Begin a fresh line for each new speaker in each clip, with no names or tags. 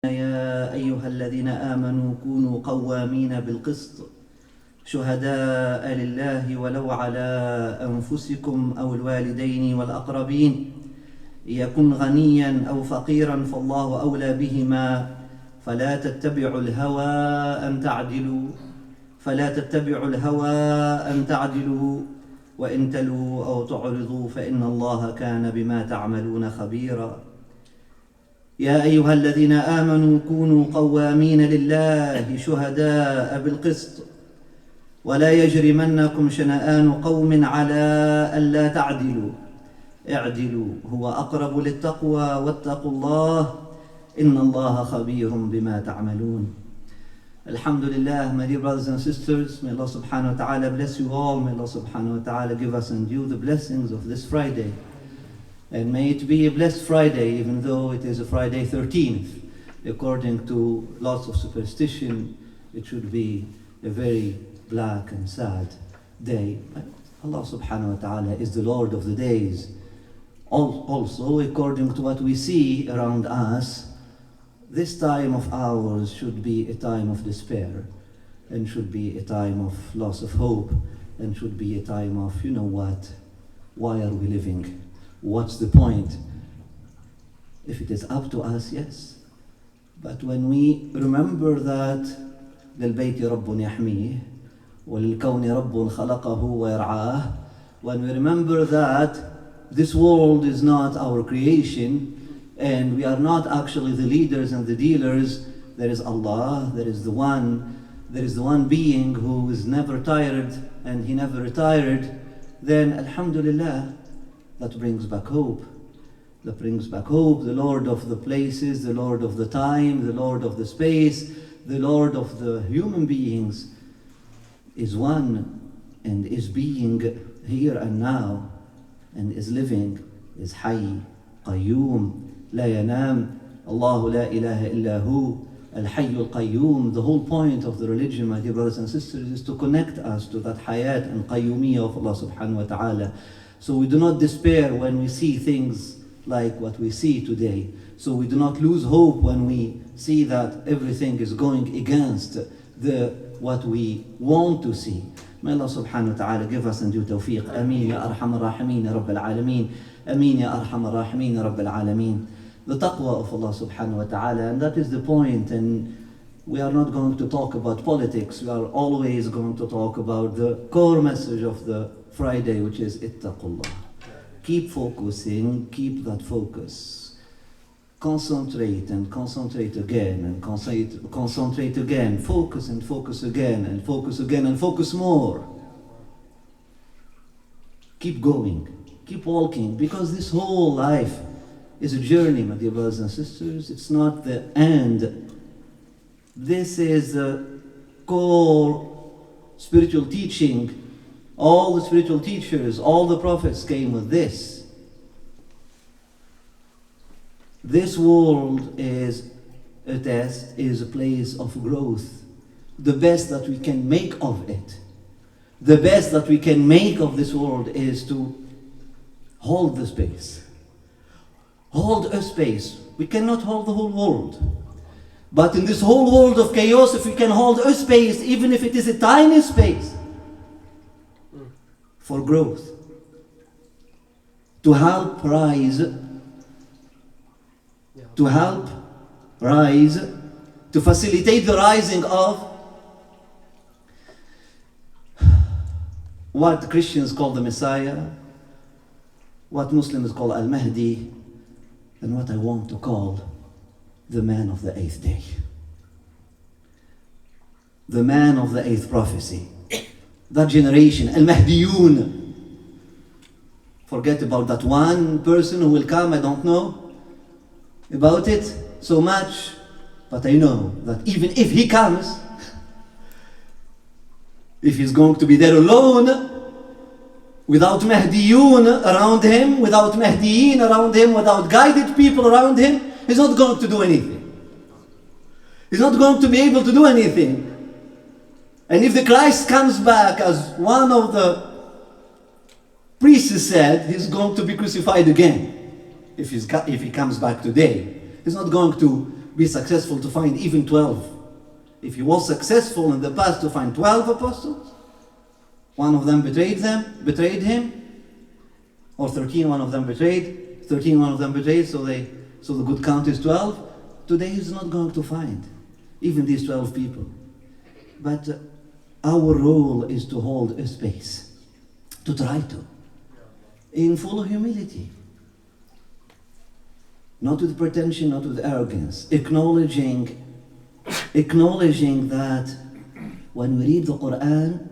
يا أيها الذين آمنوا كونوا قوامين بالقسط شهداء لله ولو على أنفسكم أو الوالدين والأقربين يكن غنيا أو فقيرا فالله أولى بهما فلا تتبعوا الهوى أن تعدلوا وإن تلوا أو تعرضوا فإن الله كان بما تعملون خبيرا. يا أيها الذين آمنوا كونوا قوامين لله شهداء بالقسط ولا يجرمنكم شنآن قوم على ألا تعدلوا اعدلوا هو أقرب للتقوى واتقوا الله إن الله خبير بما تعملون. Alhamdulillah, my dear brothers and sisters, may Allah subhanahu wa ta'ala bless you all. May Allah subhanahu wa ta'ala give us and you the blessings of this Friday. And may it be a blessed Friday, even though it is a Friday 13th. According to lots of superstition, it should be a very black and sad day. But Allah subhanahu wa ta'ala is the Lord of the days. Also, according to what we see around us, this time of ours should be a time of despair, and should be a time of loss of hope, and should be a time of, you know what, why are we living? What's the point? If it is up to us, yes. But when we remember that للبيت رب يحميه وللكون رب خلقه ويرعاه, when we remember that this world is not our creation and we are not actually the leaders and the dealers, there is Allah, there is the one being who is never tired and he never retired, then alhamdulillah, that brings back hope. That brings back hope. The Lord of the places, the Lord of the time, the Lord of the space, the Lord of the human beings is one and is being here and now and is living, is Hayy, Qayyum, La Yanam, Allahu la ilaha illa hu, Al-Hayy al-Qayyum. The whole point of the religion, my dear brothers and sisters, is to connect us to that Hayat and Qayyumiyya of Allah subhanahu wa ta'ala. So we do not despair when we see things like what we see today. So we do not lose hope when we see that everything is going against what we want to see. May Allah subhanahu wa ta'ala give us and do tawfiq. Ameen ya arhamar rahimin ya rabbil alameen. Ameen ya arhamar rahimin ya rabbil alameen. The taqwa of Allah subhanahu wa ta'ala, and that is the point. And we are not going to talk about politics. We are always going to talk about the core message of the Friday, which is ittaqullah. Keep focusing, keep that focus. Concentrate and concentrate again and concentrate again. Focus and focus again and focus again and focus more. Keep going, keep walking, because this whole life is a journey, my dear brothers and sisters. It's not the end. This is the core spiritual teaching. All the spiritual teachers, all the prophets came with this. This world is a test, is a place of growth. The best that we can make of it, the best that we can make of this world is to hold the space. Hold a space. We cannot hold the whole world. But in this whole world of chaos, if we can hold a space, even if it is a tiny space, for growth, to help rise, to facilitate the rising of what Christians call the Messiah, what Muslims call Al-Mahdi, and what I want to call the man of the 8th day, the man of the 8th prophecy. That generation, Al-Mahdiyun. Forget about that one person who will come, I don't know about it so much, but I know that even if he comes, if he's going to be there alone, without Mahdiyun around him, without Mahdiyin around him, without guided people around him, he's not going to do anything. He's not going to be able to do anything. And if the Christ comes back, as one of the priests said, he's going to be crucified again. If he comes back today, he's not going to be successful to find even 12. If he was successful in the past to find 12 apostles, one of them betrayed him, or 13, one of them betrayed, 13, one of them betrayed, so the good count is 12. Today he's not going to find even these 12 people. But our role is to hold a space, to try to, in full humility. Not with pretension, not with arrogance, acknowledging that when we read the Quran,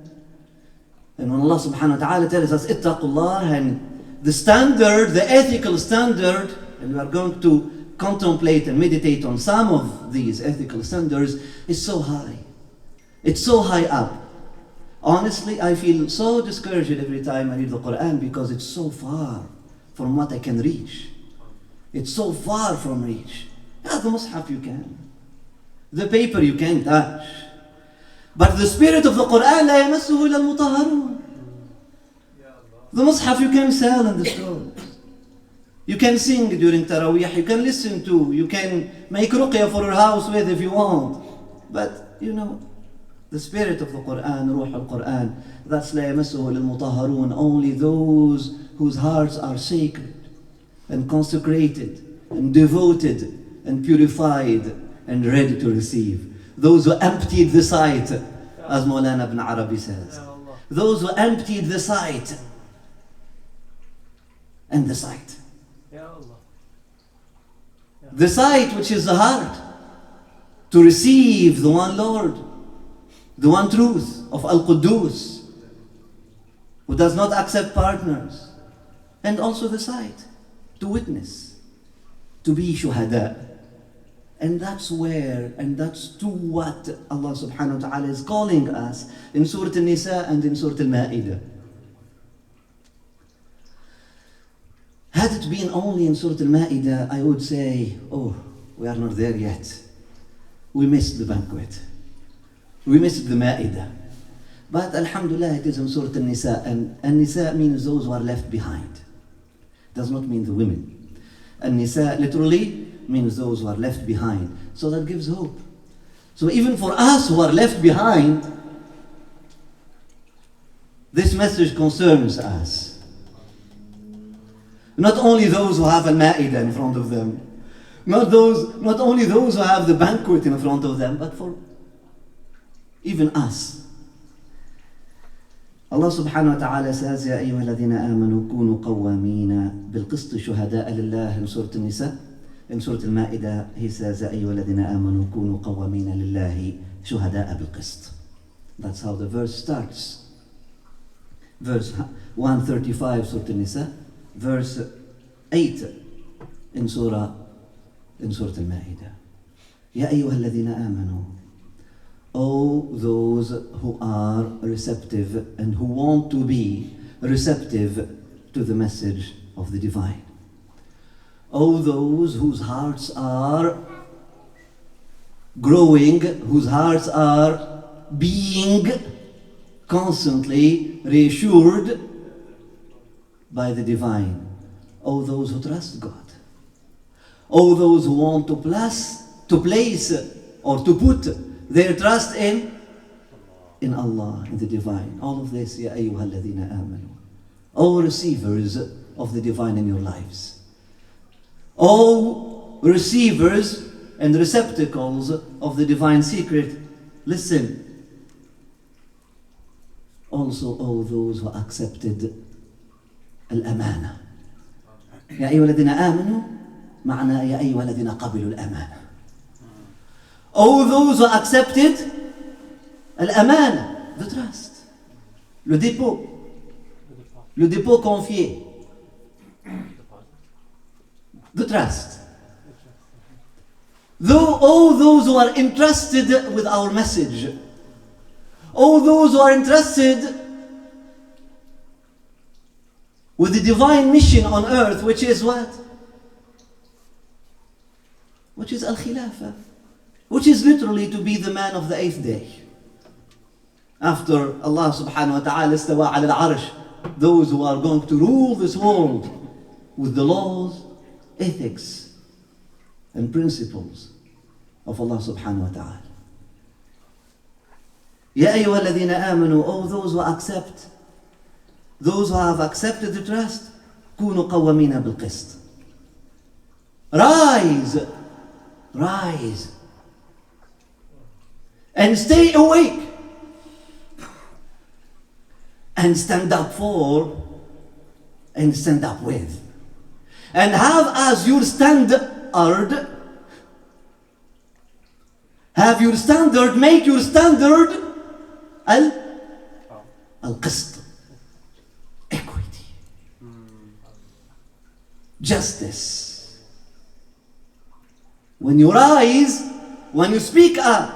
and when Allah subhanahu wa ta'ala tells us, ittaqullah, and the standard, the ethical standard, and we are going to contemplate and meditate on some of these ethical standards, is so high. It's so high up. Honestly, I feel so discouraged every time I read the Quran because it's so far from what I can reach. It's so far from reach. Yeah, the Mus'haf you can. The paper you can touch. But the spirit of the Quran, لا يمسه إلا المطهرون. The Mus'haf you can sell in the stores. You can sing during Taraweeh, you can listen to, you can make ruqya for your house with if you want. But, the spirit of the Quran, Ruh al-Quran, that's لا يمسه إلا المطهرون, only those whose hearts are sacred and consecrated and devoted and purified and ready to receive. Those who emptied the sight, as Maulana ibn Arabi says. Those who emptied the sight and the sight. The sight, which is the heart, to receive the one Lord, the one truth of Al-Quddus, who does not accept partners. And also the sight, to witness, to be shuhada. And that's where, and that's to what Allah subhanahu wa ta'ala is calling us in Surah An-Nisa and in Surah Al-Ma'idah. Had it been only in Surah Al-Ma'idah, I would say, we are not there yet. We missed the banquet. We missed the Ma'idah. But Alhamdulillah, it is in Surah An-Nisa, and An-Nisa means those who are left behind. Does not mean the women. An-Nisa literally means those who are left behind. So that gives hope. So even for us who are left behind, this message concerns us. Not only those who have Al-Ma'idah in front of them, not only those who have the banquet in front of them, but for even us. Allah subhanahu wa ta'ala says, يا أيها الذين آمنوا كونوا قوامين بالقسط شهداء لله in Surah An-Nisa. In Surah Al-Ma'idah, he says, يا أيها الذين آمنوا كونوا قوامين لله شهداء بالقسط. That's how the verse starts. Verse 135, Surah An-Nisa. Verse 8 in Surah Al-Ma'idah. يا أيها الذين آمنوا. Oh, those who are receptive and who want to be receptive to the message of the divine. Oh, those whose hearts are growing, whose hearts are being constantly reassured by the divine. Oh, those who trust God. Oh, those who want to place or to put their trust in Allah, in the divine. All of this, Ya ayyuha alladhina amanu. All receivers of the divine in your lives. All receivers and receptacles of the divine secret, listen. Also, all those who accepted al-amana. Ya ayyuha alladhina amanu, ma'na ya ayyuha alladhina qabilu al-amana. All those who accepted al-amana, the trust, le dépôt confié, the trust. Though all those who are entrusted with our message, all those who are entrusted with the divine mission on earth, which is what? Which is al-khilafah. Which is literally to be the man of the 8th day. After Allah subhanahu wa ta'ala istawa ala al-arsh, those who are going to rule this world with the laws, ethics, and principles of Allah subhanahu wa ta'ala. Ya ayyuha alladhina amanu, oh those who accept, those who have accepted the trust, كونوا قوامين بالقسط. Rise, rise, and stay awake, and stand up for, and stand up with, and have as your standard, have your standard, make your standard al-qist, equity, justice. When you rise, when you speak up,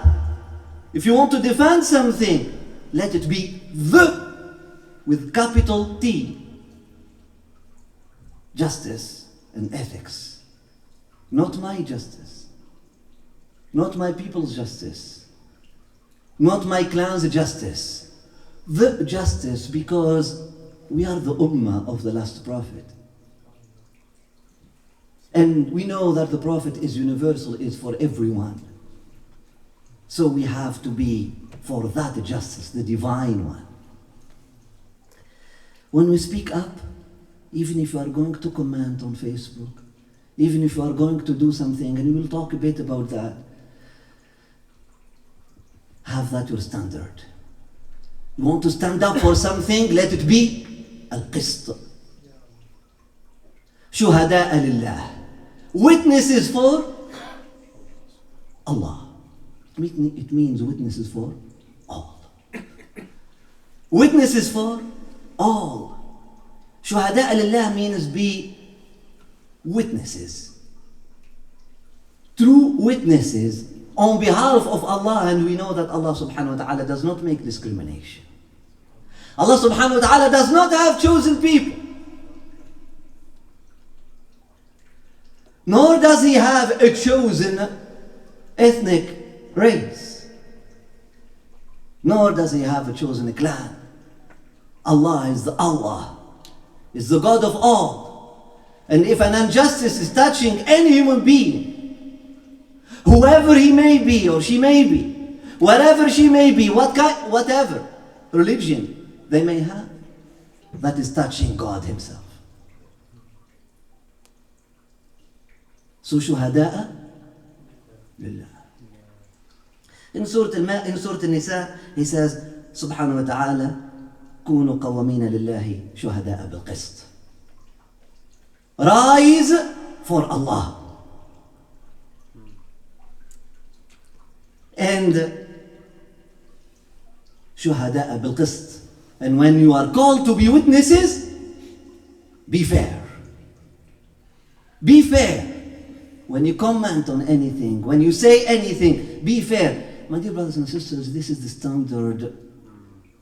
if you want to defend something, let it be the, with capital T, justice and ethics. Not my justice, not my people's justice, not my clan's justice. The justice, because we are the ummah of the last prophet. And we know that the prophet is universal, is for everyone. So we have to be for that justice, the divine one. When we speak up, even if you are going to comment on Facebook, even if you are going to do something, and we will talk a bit about that, have that your standard. You want to stand up for something, let it be al-qist. Shuhada'a lillah. Witnesses for Allah. It means witnesses for all. Witnesses for all. Shuhada'a lillah means be witnesses. True witnesses on behalf of Allah, and we know that Allah subhanahu wa ta'ala does not make discrimination. Allah subhanahu wa ta'ala does not have chosen people. Nor does He have a chosen ethnic race. Nor does He have a chosen clan. Allah is the God of all. And if an injustice is touching any human being, whoever he may be or she may be, whatever she may be, whatever religion they may have, that is touching God Himself. So shuhada'a lillah. In Surah An-Nisa, He says, subhanahu wa ta'ala, كونوا قوامين لله شهداء بالقسط. Rise for Allah. And شهداء بالقسط. And when you are called to be witnesses, be fair. Be fair. When you comment on anything, when you say anything, be fair. My dear brothers and sisters, this is the standard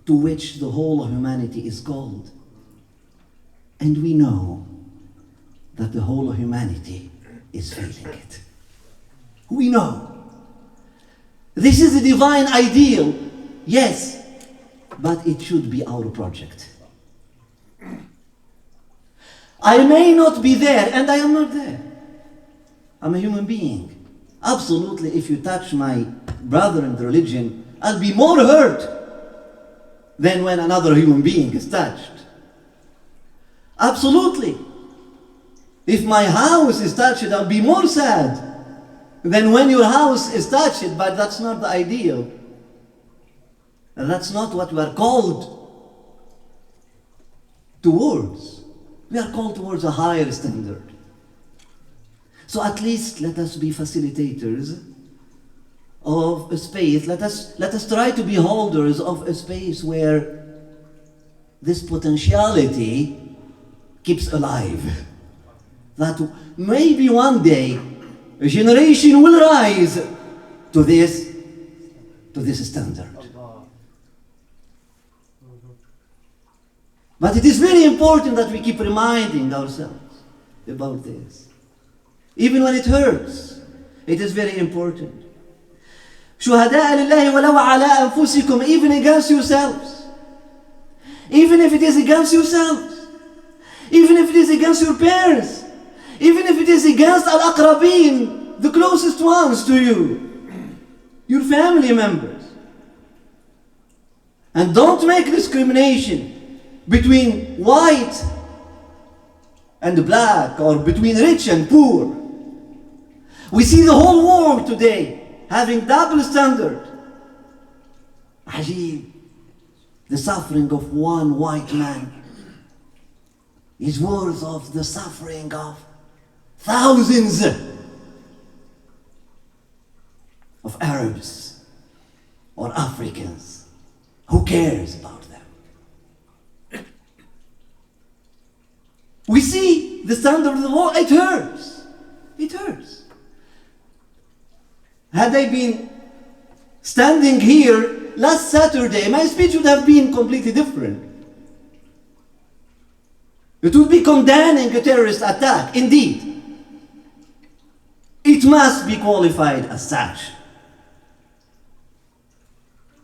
to which the whole of humanity is called. And we know that the whole of humanity is failing it. We know. This is a divine ideal, yes, but it should be our project. I may not be there, and I am not there. I'm a human being. Absolutely, if you touch my brother in the religion, I'll be more hurt than when another human being is touched. Absolutely. If my house is touched, I'll be more sad than when your house is touched, but that's not the ideal. And that's not what we are called towards. We are called towards a higher standard. So at least let us be facilitators of a space. Let us try to be holders of a space where this potentiality keeps alive. That maybe one day a generation will rise to this standard. But it is very important that we keep reminding ourselves about this. Even when it hurts, it is very important. شهداء لله ولو على أنفسكم, even against yourselves. Even if it is against yourselves. Even if it is against your parents. Even if it is against al-aqrabin, the closest ones to you. your family members. And don't make discrimination between white and black, or between rich and poor. We see the whole world today having double standard. Ajib, the suffering of one white man is worth of the suffering of thousands of Arabs or Africans. Who cares about them? We see the standard of the world. It hurts. It hurts. Had I been standing here last Saturday, my speech would have been completely different. It would be condemning a terrorist attack. Indeed, it must be qualified as such.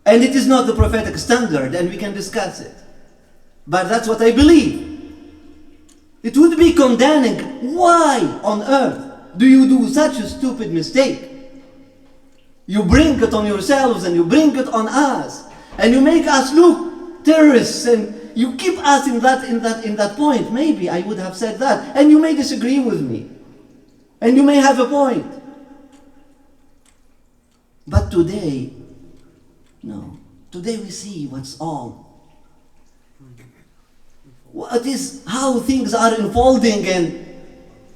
And it is not the prophetic standard, and we can discuss it. But that's what I believe. It would be condemning. Why on earth do you do such a stupid mistake? You bring it on yourselves and you bring it on us, and you make us look terrorists, and you keep us in that point. Maybe I would have said that, and you may disagree with me, and you may have a point. But today, no. Today we see what's all. What is how things are unfolding, and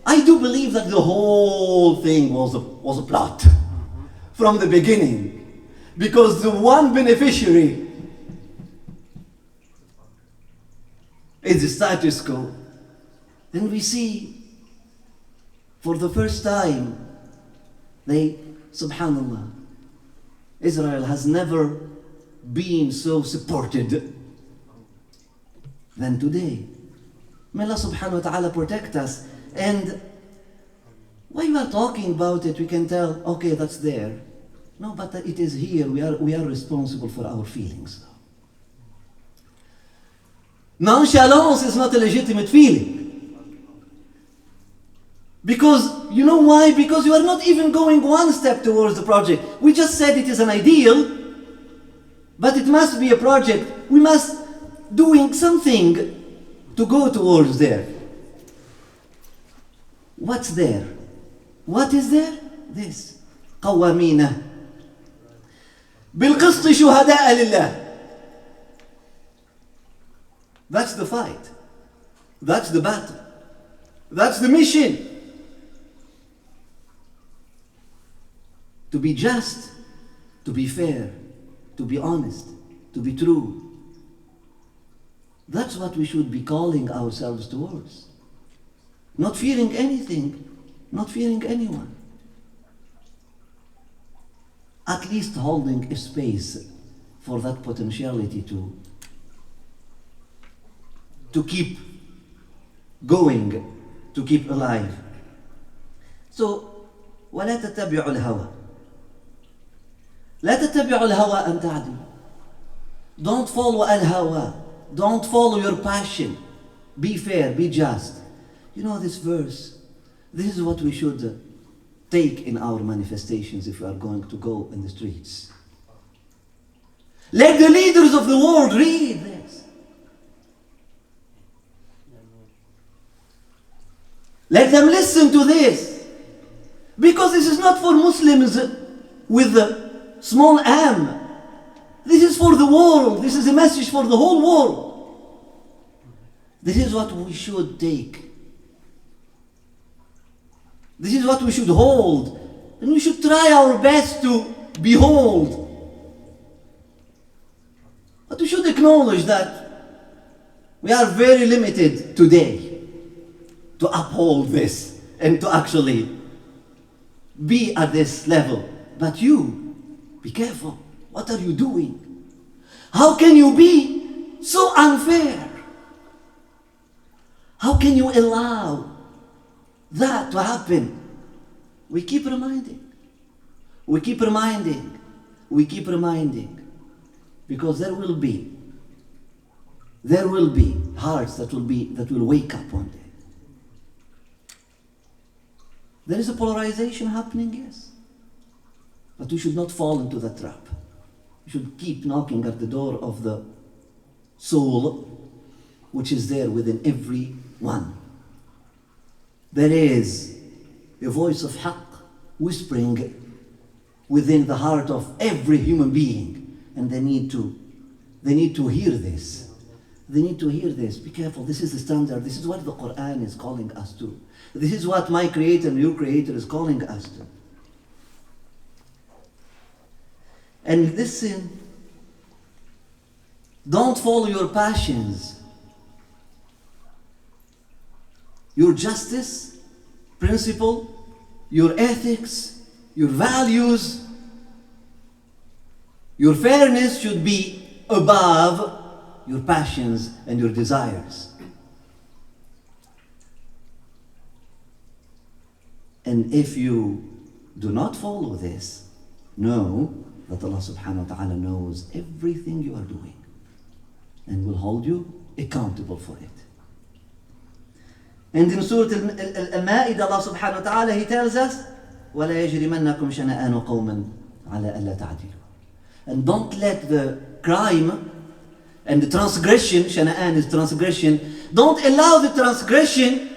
I do believe that the whole thing was a plot from the beginning, because the one beneficiary is the status quo. And we see for the first time, subhanallah, Israel has never been so supported than today. May Allah subhanahu wa ta'ala protect us. And when we are talking about it, we can tell, okay, that's there. No, but it is here. We are responsible for our feelings. Nonchalance is not a legitimate feeling. Because, you know why? Because you are not even going one step towards the project. We just said it is an ideal, but it must be a project. We must doing something to go towards there. What's there? What is there? This. قوامين بالقسط شهداء لله. That's the fight. That's the battle. That's the mission. To be just, to be fair, to be honest, to be true. That's what we should be calling ourselves towards. Not fearing anything, not fearing anyone. At least holding a space for that potentiality to keep going, to keep alive. So, ولا تتبعوا الهوى. لا تتبعوا الهوى أن تعدلوا. Don't follow al-hawa. Don't follow your passion. Be fair, be just. You know this verse, this is what we should take in our manifestations if we are going to go in the streets. Let the leaders of the world read this. Let them listen to this. Because this is not for Muslims with a small m. This is for the world. This is a message for the whole world. This is what we should take. This is what we should hold. And we should try our best to behold. But we should acknowledge that we are very limited today to uphold this and to actually be at this level. But you, be careful. What are you doing? How can you be so unfair? How can you allow that to happen? We keep reminding. We keep reminding. We keep reminding. Because there will be hearts that will wake up one day. There is a polarization happening, yes. But we should not fall into the trap. We should keep knocking at the door of the soul, which is there within every one. There is a voice of haqq whispering within the heart of every human being, and they need to hear this. They need to hear this. Be careful. This is the standard. This is what the Quran is calling us to. This is what my Creator and your Creator is calling us to. And listen, don't follow your passions. Your justice, principle, your ethics, your values, your fairness should be above your passions and your desires. And if you do not follow this, know that Allah subhanahu wa ta'ala knows everything you are doing and will hold you accountable for it. And in Surah Al-Ma'idah, Allah subhanahu wa ta'ala, He tells us, وَلَا يَجْرِمَنَّكُمْ شَنَآنُ قَوْمٍ عَلَىٰ أَلَّا تَعْدِلُوا. And don't let the crime and the transgression, shana'an is transgression, don't allow the transgression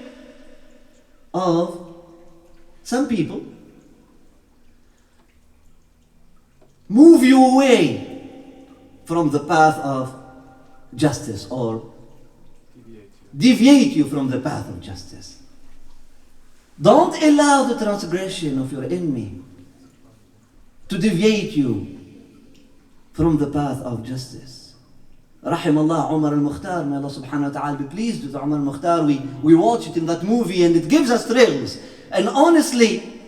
of some people move you away from the path of justice or deviate you from the path of justice. Don't allow the transgression of your enemy to deviate you from the path of justice. Rahim Allah Umar al-Mukhtar, may Allah subhanahu wa ta'ala be pleased with Umar al-Mukhtar. We watch it in that movie and it gives us thrills. And honestly,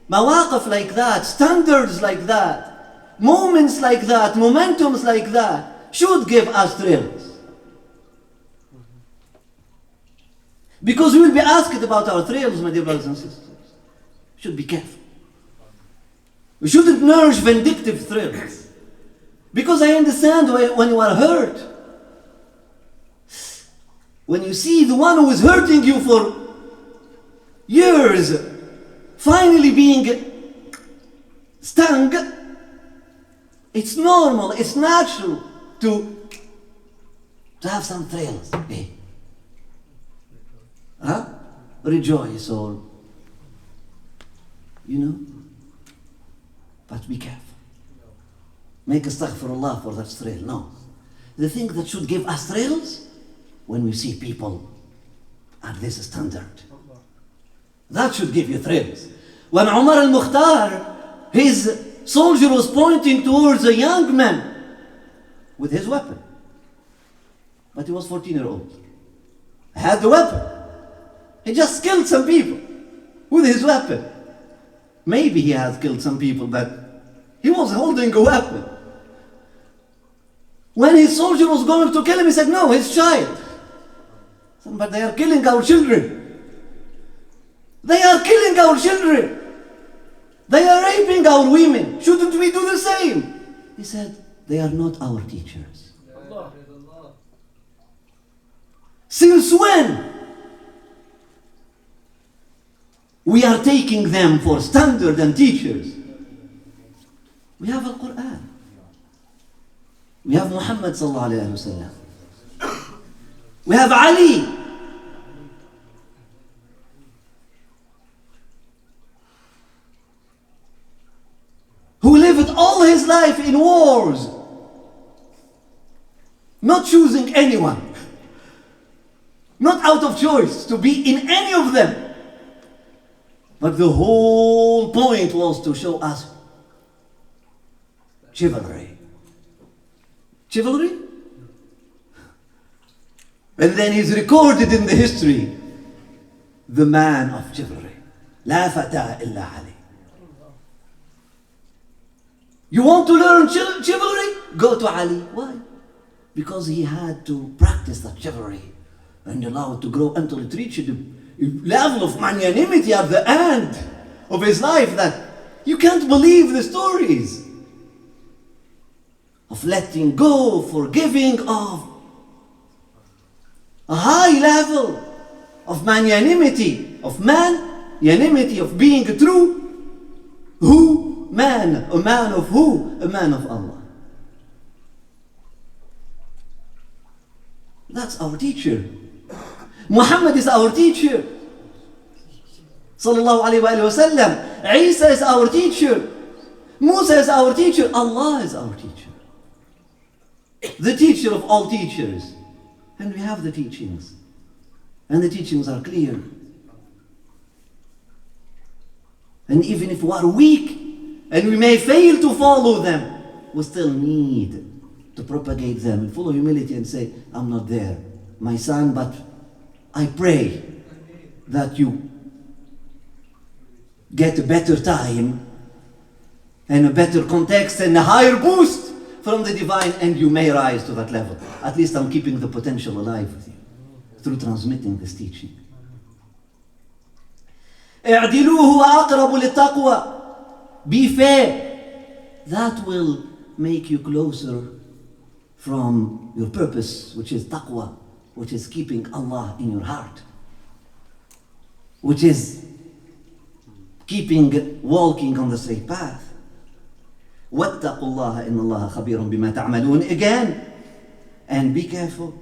mawaqif like that, standards like that, moments like that, momentums like that should give us thrills. Because we will be asked about our thrills, my dear brothers and sisters. We should be careful. We shouldn't nourish vindictive thrills. Because I understand when you are hurt, when you see the one who is hurting you for years finally being stung, it's normal, it's natural to have some thrills. Hey. Rejoice or, but be careful. Make astaghfirullah for that thrill. No. The thing that should give us thrills, when we see people at this standard. That should give you thrills. When Umar al-Mukhtar, his soldier was pointing towards a young man with his weapon. But he was 14-year-old. He had the weapon. He just killed some people with his weapon. Maybe he has killed some people, but he was holding a weapon. When his soldier was going to kill him, he said, no, his child. But they are killing our children. They are killing our children. They are raping our women. Shouldn't we do the same? He said, they are not our teachers. Allah. Since when we are taking them for standard and teachers? We have Al-Quran. We have Muhammad sallallahu alayhi wa sallam. We have Ali. Who lived all his life in wars, not choosing anyone, not out of choice to be in any of them. But the whole point was to show us chivalry. Chivalry? And then he's recorded in the history, the man of chivalry. La fata illa Ali. You want to learn chivalry? Go to Ali. Why? Because he had to practice that chivalry and allow it to grow until it reached the level of magnanimity at the end of his life that you can't believe the stories of letting go, forgiving, of a high level of magnanimity, of magnanimity, of being true, who man? A man of who? A man of Allah. That's our teacher. Muhammad is our teacher. Sallallahu alayhi wa sallam. Isa is our teacher. Musa is our teacher. Allah is our teacher. The teacher of all teachers. And we have the teachings. And the teachings are clear. And even if we are weak and we may fail to follow them, we still need to propagate them in full humility and say, I'm not there, my son, but I pray that you get a better time and a better context and a higher boost from the divine, and you may rise to that level. At least I'm keeping the potential alive with you through transmitting this teaching. اعدلوا هو أقرب للتقوى. Be fair. That will make you closer from your purpose, which is taqwa, which is keeping Allah in your heart, which is walking on the straight path. واتقوا الله إن الله خبير بما تعملون. Again, and be careful,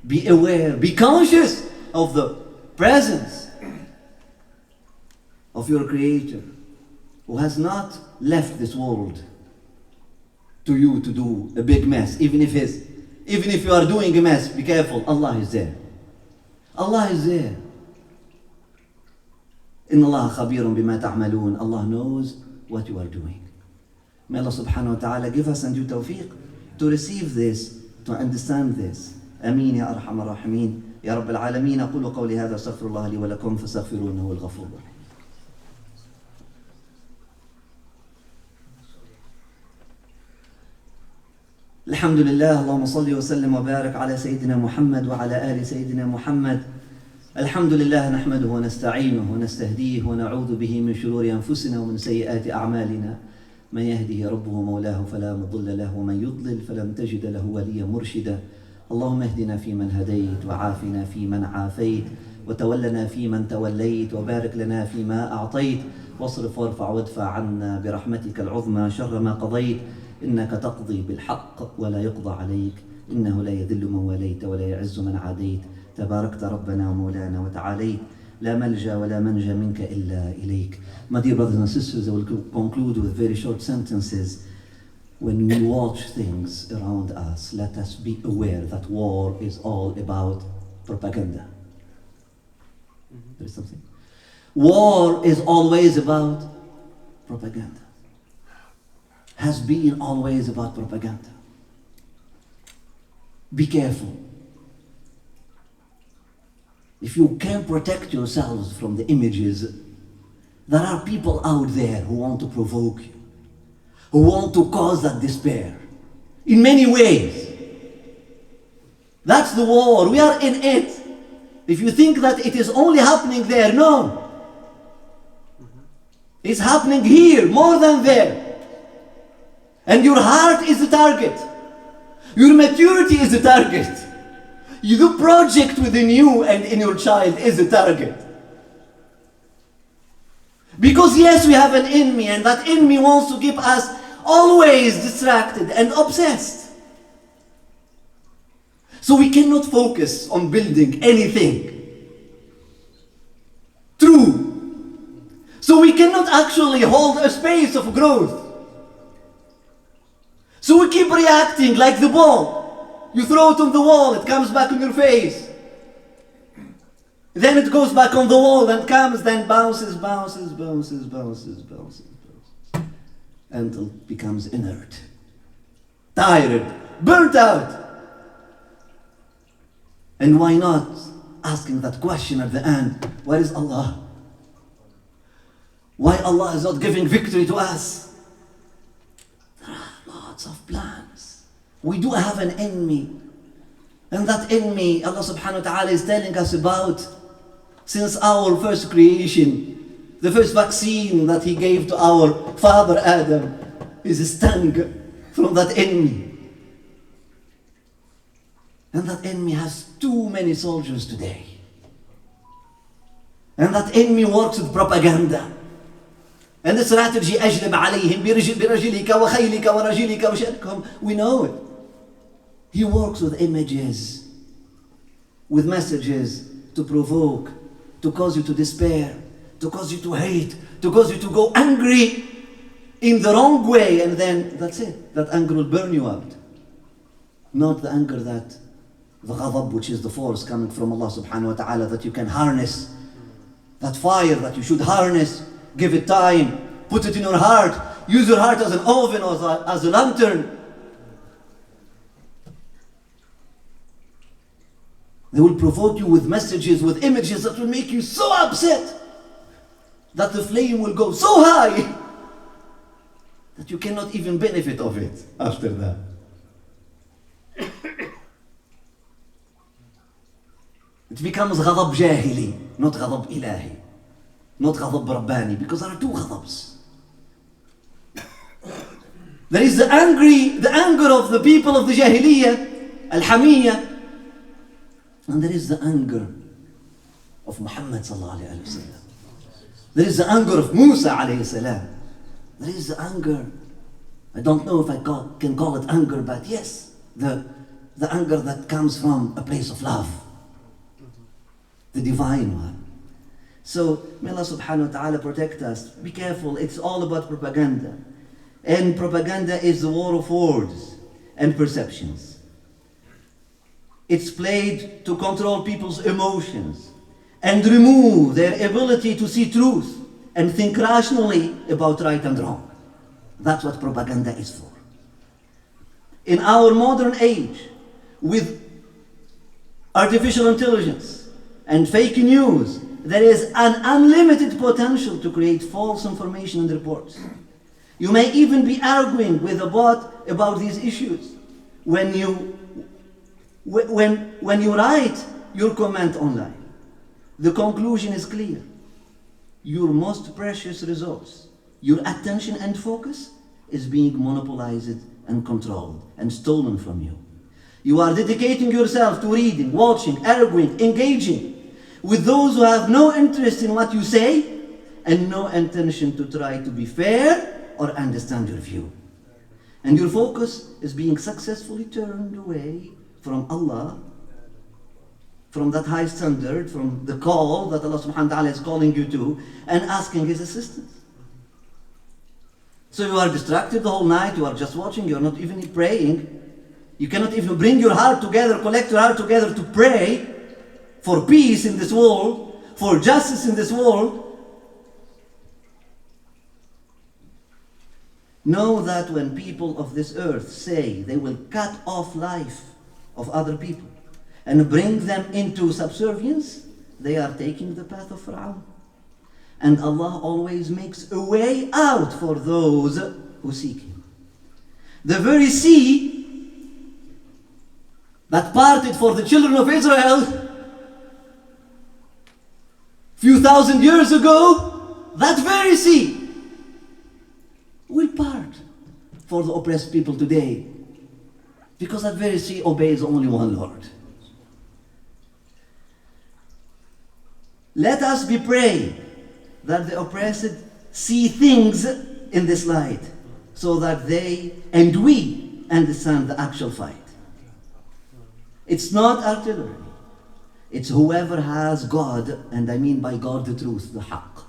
be aware, be conscious of the presence of your Creator, who has not left this world to you to do a big mess. Even if you are doing a mess, be careful, Allah is there. Allah is there. إن الله خبير بما تعملون. Allah knows what you are doing. May Allah subhanahu wa ta'ala give us and you tawfiq to receive this, to understand this. Ameen ya arhamar rahimin. Ya Rabbil Alameen. أقول قولي هذا استغفر الله لي ولكم فاستغفروه إنه هو الغفور الرحيم. الحمد لله. اللهم صل وسلم وبارك على سيدنا محمد وعلى آل سيدنا محمد. الحمد لله نحمده ونستعينه ونستهديه ونعوذ به من شرور أنفسنا ومن سيئات أعمالنا. من يهده ربه مولاه فلا مضل له ومن يضلل فلن تجد له وليا مرشدا. اللهم اهدنا فيمن هديت وعافنا فيمن عافيت وتولنا فيمن توليت وبارك لنا فيما أعطيت واصرف وارفع وادفع عنا برحمتك العظمى شر ما قضيت. إنك تقضي بالحق ولا يقضى عليك. إنه لا يذل من وليت ولا يعز من عاديت. تباركت ربنا ومولانا وتعاليت. لا ملجأ ولا منجا منك إلا إليك. My dear brothers and sisters, I will conclude with very short sentences. When we watch things around us, let us be aware that war is all about propaganda. There is something. War is always about propaganda. Has been always about propaganda. Be careful. If you can protect yourselves from the images, there are people out there who want to provoke you, who want to cause that despair in many ways. That's the war. We are in it. If you think that it is only happening there, no. It's happening here more than there. And your heart is the target. Your maturity is the target. The project within you and in your child is the target. Because yes, we have an enemy, and that enemy wants to keep us always distracted and obsessed. So we cannot focus on building anything true. So we cannot actually hold a space of growth. So we keep reacting like the ball. You throw it on the wall, it comes back on your face. Then it goes back on the wall and comes, then bounces, until it becomes inert, tired, burnt out. And why not asking that question at the end, where is Allah? Why Allah is not giving victory to us? There are lots of plans. We do have an enemy. And that enemy, Allah subhanahu wa ta'ala is telling us about since our first creation. The first vaccine that He gave to our father Adam is a sting from that enemy. And that enemy has too many soldiers today. And that enemy works with propaganda. And the strategy أجلب عليهم برجلك وخيلك ورجلك وشأنكم. We know it. He works with images, with messages to provoke, to cause you to despair, to cause you to hate, to cause you to go angry in the wrong way, and then that's it. That anger will burn you out. Not the anger that, the ghadab, which is the force coming from Allah subhanahu wa ta'ala, that you can harness. That fire that you should harness, give it time, put it in your heart, use your heart as an oven or as a lantern. They will provoke you with messages, with images that will make you so upset that the flame will go so high that you cannot even benefit of it after that. It becomes ghadab jahili, not ghadab ilahi, not ghadab rabbani, because there are two ghadabs. There is the anger of the people of the jahiliyyah, al-hamiyya, and there is the anger of Muhammad sallallahu alayhi wa sallam. There is the anger of Musa alayhi salam. There is the anger, I don't know if I can call it anger, but yes, the anger that comes from a place of love, the divine one. So may Allah subhanahu wa ta'ala protect us. Be careful, it's all about propaganda. And propaganda is the war of words and perceptions. It's played to control people's emotions and remove their ability to see truth and think rationally about right and wrong. That's what propaganda is for. In our modern age, with artificial intelligence and fake news, there is an unlimited potential to create false information and reports. You may even be arguing with a bot about these issues. When you write your comment online, the conclusion is clear. Your most precious resource, your attention and focus, is being monopolized and controlled and stolen from you. You are dedicating yourself to reading, watching, arguing, engaging with those who have no interest in what you say and no intention to try to be fair or understand your view. And your focus is being successfully turned away from Allah, from that high standard, from the call that Allah subhanahu wa ta'ala is calling you to, and asking His assistance. So you are distracted the whole night, you are just watching, you are not even praying. You cannot even bring your heart together, collect your heart together to pray for peace in this world, for justice in this world. Know that when people of this earth say they will cut off life of other people and bring them into subservience, they are taking the path of Fir'aun. And Allah always makes a way out for those who seek Him. The very sea that parted for the children of Israel few thousand years ago, that very sea will part for the oppressed people today, because that very sea obeys only one Lord. Let us be praying that the oppressed see things in this light, so that they and we understand the actual fight. It's not artillery. It's whoever has God, and I mean by God the truth, the haqq.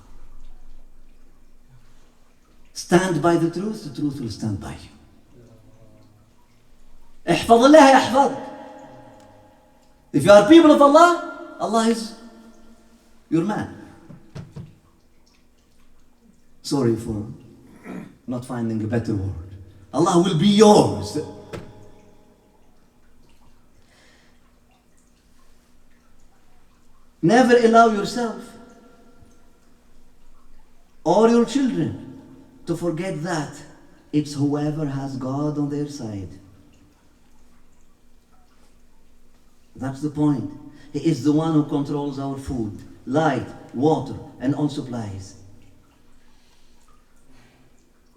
Stand by the truth will stand by you. احفظ الله يحفظك. If you are people of Allah, Allah is your man. Sorry for not finding a better word. Allah will be yours. Never allow yourself or your children to forget that it's whoever has God on their side. That's the point. He is the one who controls our food, light, water, and all supplies.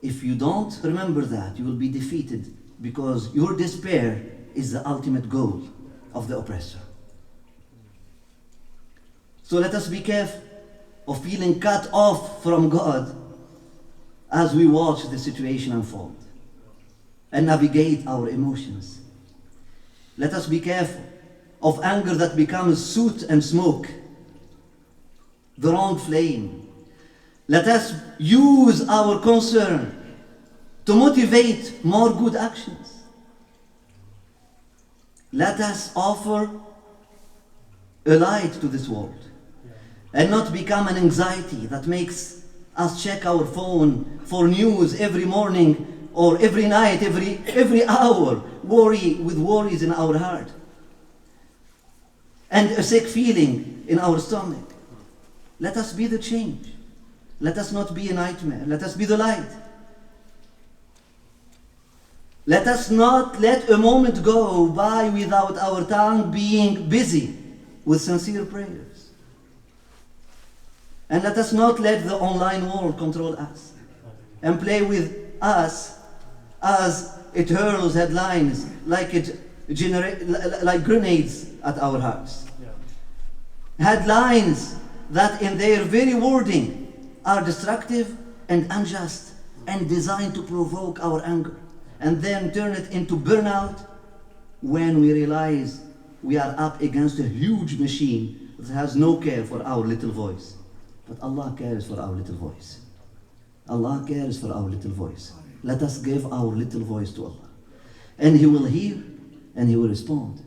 If you don't remember that, you will be defeated, because your despair is the ultimate goal of the oppressor. So let us be careful of feeling cut off from God as we watch the situation unfold and navigate our emotions. Let us be careful of anger that becomes soot and smoke, the wrong flame. Let us use our concern to motivate more good actions. Let us offer a light to this world and not become an anxiety that makes us check our phone for news every morning or every night, every hour, with worries in our heart and a sick feeling in our stomach. Let us be the change. Let us not be a nightmare. Let us be the light. Let us not let a moment go by without our tongue being busy with sincere prayers. And let us not let the online world control us and play with us as it hurls headlines like grenades at our hearts. Headlines that in their very wording are destructive and unjust and designed to provoke our anger and then turn it into burnout when we realize we are up against a huge machine that has no care for our little voice. But Allah cares for our little voice. Allah cares for our little voice. Let us give our little voice to Allah. And He will hear and He will respond.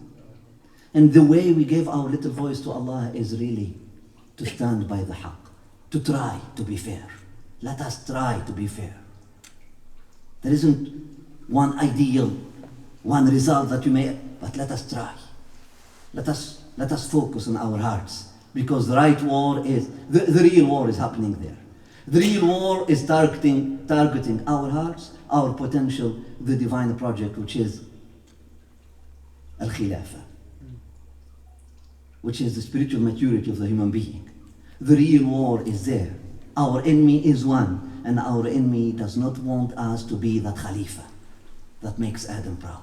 And the way we give our little voice to Allah is really to stand by the haqq, to try to be fair. Let us try to be fair. There isn't one ideal, one result that you may, but let us try. Let us focus on our hearts, because the right war is, the real war is happening there. The real war is targeting our hearts, our potential, the divine project, which is Al-Khilafah, which is the spiritual maturity of the human being. The real war is there. Our enemy is one, and our enemy does not want us to be that Khalifa that makes Adam proud,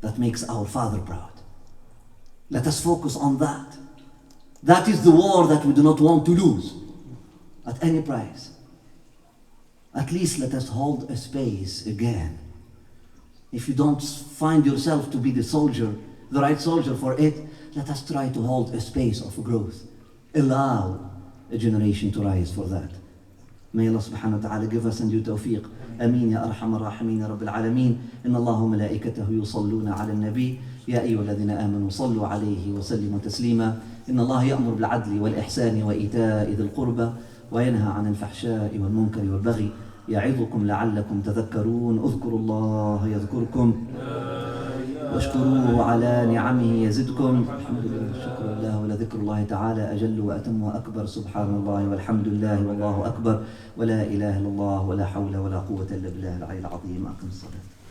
that makes our father proud. Let us focus on that. That is the war that we do not want to lose at any price. At least let us hold a space again. If you don't find yourself to be the soldier, the right soldier for it, let us try to hold a space of growth. Allow a generation to rise for that. May Allah subhanahu wa ta'ala give us and you tawfiq. Ameen ya arhamar rahimin ya rabbil alameen. Inna Allahu malaikatahu yusalluna ala nabi. يا أيها الذين آمنوا صلوا عليه وسلموا تسليما إن الله يأمر بالعدل والإحسان وإيتاء ذي القربى وينهى عن الفحشاء والمنكر والبغي يعظكم لعلكم تذكرون اذكروا الله يذكركم واشكروه على نعمه يزدكم الحمد لله والشكر لله ولذكر الله تعالى أجل وأتم وأكبر سبحان الله والحمد لله والله أكبر ولا إله إلا الله ولا حول ولا قوة إلا بالله العلي العظيم أقم الصلاة